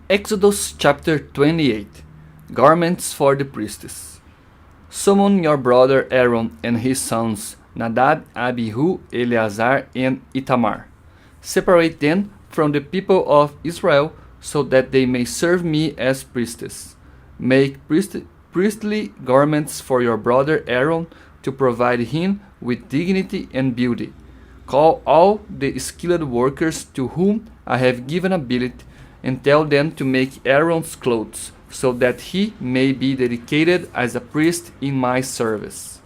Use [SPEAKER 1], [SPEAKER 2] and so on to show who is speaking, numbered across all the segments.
[SPEAKER 1] Exodus chapter 28. Garments for the priests. Summon your brother Aaron and his sons Nadab, Abihu, Eleazar, and Itamar. Separate them from the people of Israel so that they may serve me as priests. Make priestly garments for your brother Aaron to provide him with dignity and beauty. Call all the skilled workers to whom I have given ability and tell them to make Aaron's clothes, so that he may be dedicated as a priest in my service.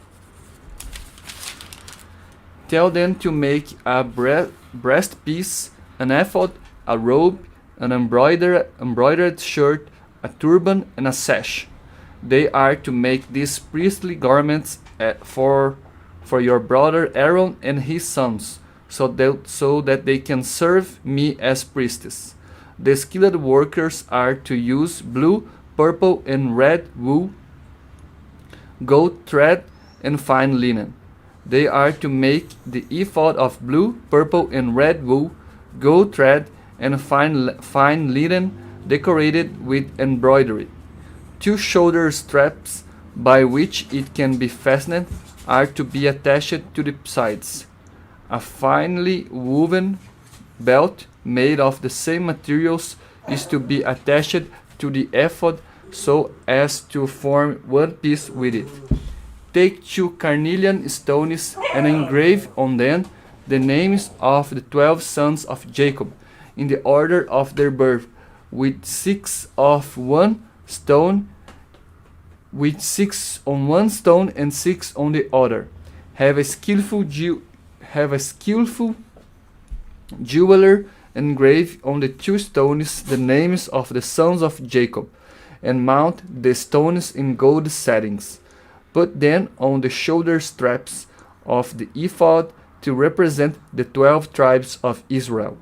[SPEAKER 1] Tell them to make a breastpiece, an ephod, a robe, an embroidered shirt, a turban, and a sash. They are to make these priestly garments for your brother Aaron and his sons, so that they can serve me as priests. The skilled workers are to use blue, purple, and red wool, gold thread, and fine linen. They are to make the ephod of blue, purple, and red wool, gold thread, and fine linen decorated with embroidery. 2 shoulder straps by which it can be fastened are to be attached to the sides. A finely woven belt made of the same materials is to be attached to the ephod so as to form one piece with it. Take 2 carnelian stones and engrave on them the names of the 12 sons of Jacob in the order of their birth, with 6 of one stone, with 6 on one stone and 6 on the other. Have a skillful jeweler engrave on the 2 stones the names of the sons of Jacob, and mount the stones in gold settings. Put them on the shoulder straps of the ephod to represent the 12 tribes of Israel.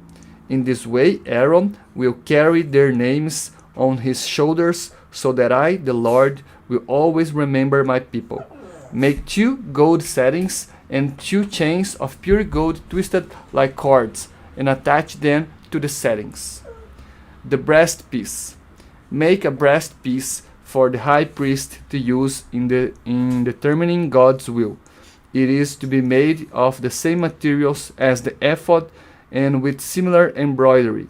[SPEAKER 1] In this way Aaron will carry their names on his shoulders, so that I, the Lord, will always remember my people. Make 2 gold settings and 2 chains of pure gold twisted like cords, and attach them to the settings. The breastpiece. Make a breastpiece for the high priest to use in determining God's will. It is to be made of the same materials as the ephod and with similar embroidery.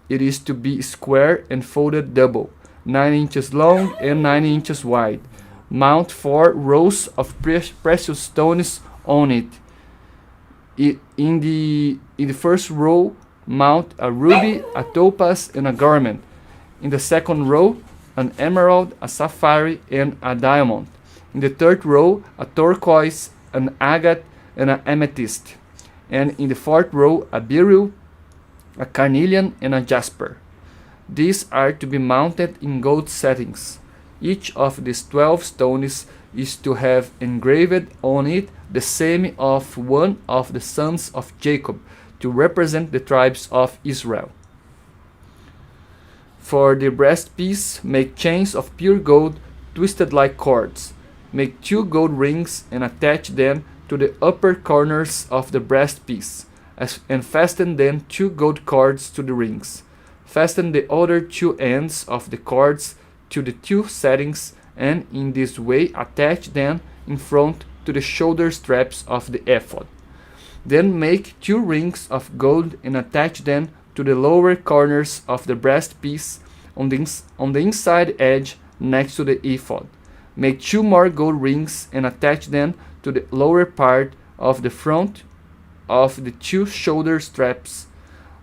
[SPEAKER 1] It is to be square and folded double, 9 inches long and 9 inches wide. Mount 4 rows of precious stones on it. In the first row, mount a ruby, a topaz, and a garment. In the second row, an emerald, a sapphire, and a diamond. In the third row, a turquoise, an agate, and an amethyst. And in the fourth row, a beryl, a carnelian, and a jasper. These are to be mounted in gold settings. Each of these 12 stones is to have engraved on it the same of one of the sons of Jacob, to represent the tribes of Israel. For the breastpiece, make chains of pure gold twisted like cords. Make 2 gold rings and attach them to the upper corners of the breastpiece, and fasten then 2 gold cords to the rings. Fasten the other 2 ends of the cords to the 2 settings, and in this way attach them in front to the shoulder straps of the ephod. Then make 2 rings of gold and attach them to the lower corners of the breastpiece on the inside edge next to the ephod. Make 2 more gold rings and attach them to the lower part of the front of the 2 shoulder straps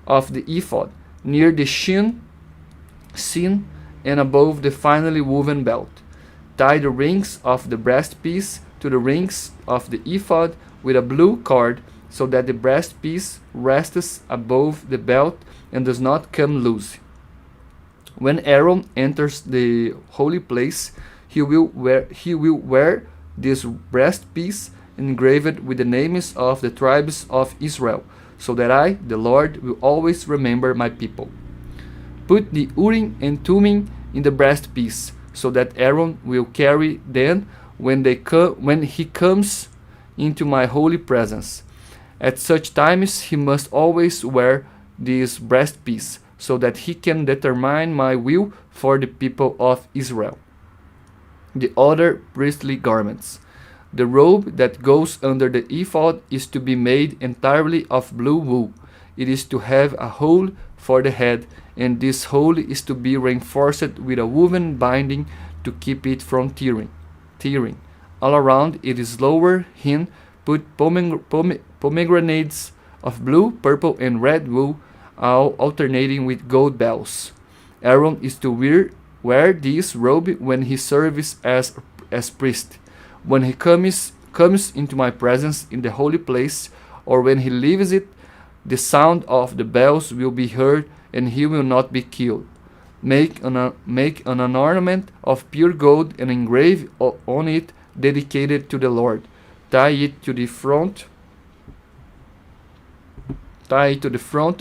[SPEAKER 1] of the ephod, near the seam and above the finely woven belt. Tie the rings of the breastpiece to the rings of the ephod with a blue cord, so that the breastpiece rests above the belt and does not come loose. When Aaron enters the holy place, he will wear this breastpiece engraved with the names of the tribes of Israel, so that I, the Lord, will always remember my people. Put the Urim and Thummim in the breastpiece, so that Aaron will carry them when he comes into my holy presence. At such times he must always wear this breastpiece, so that he can determine my will for the people of Israel. The other priestly garments. The robe that goes under the ephod is to be made entirely of blue wool. It is to have a hole for the head, and this hole is to be reinforced with a woven binding to keep it from tearing. All around its lower hem put pomegranates of blue, purple, and red wool, all alternating with gold bells. Aaron is to wear this robe when he serves as priest, when he comes into my presence in the holy place, or when he leaves it. The sound of the bells will be heard, and he will not be killed. Make an ornament of pure gold and engrave on it, dedicated to the Lord. Tie it to the front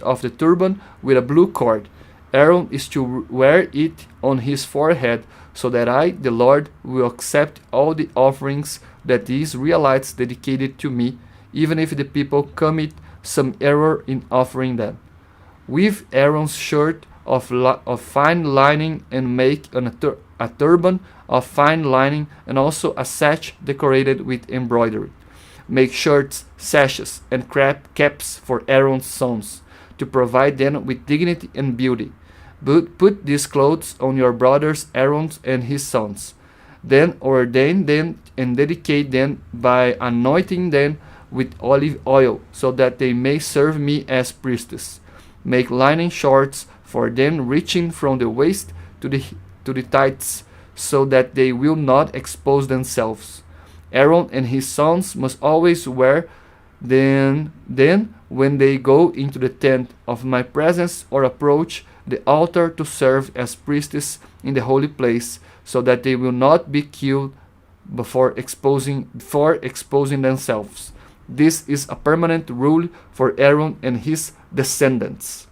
[SPEAKER 1] of the turban with a blue cord. Aaron is to wear it on his forehead, so that I, the Lord, will accept all the offerings that the Israelites dedicated to me, even if the people commit some error in offering them. Weave Aaron's shirt of fine lining and make a turban of fine lining, and also a sash decorated with embroidery. Make shirts, sashes, and caps for Aaron's sons, to provide them with dignity and beauty. But put these clothes on your brothers Aaron and his sons. Then ordain them and dedicate them by anointing them with olive oil, so that they may serve me as priests. Make linen shorts for them reaching from the waist to the thighs, so that they will not expose themselves. Aaron and his sons must always wear them when they go into the tent of my presence or approach the altar to serve as priests in the holy place, so that they will not be killed before exposing themselves. This is a permanent rule for Aaron and his descendants.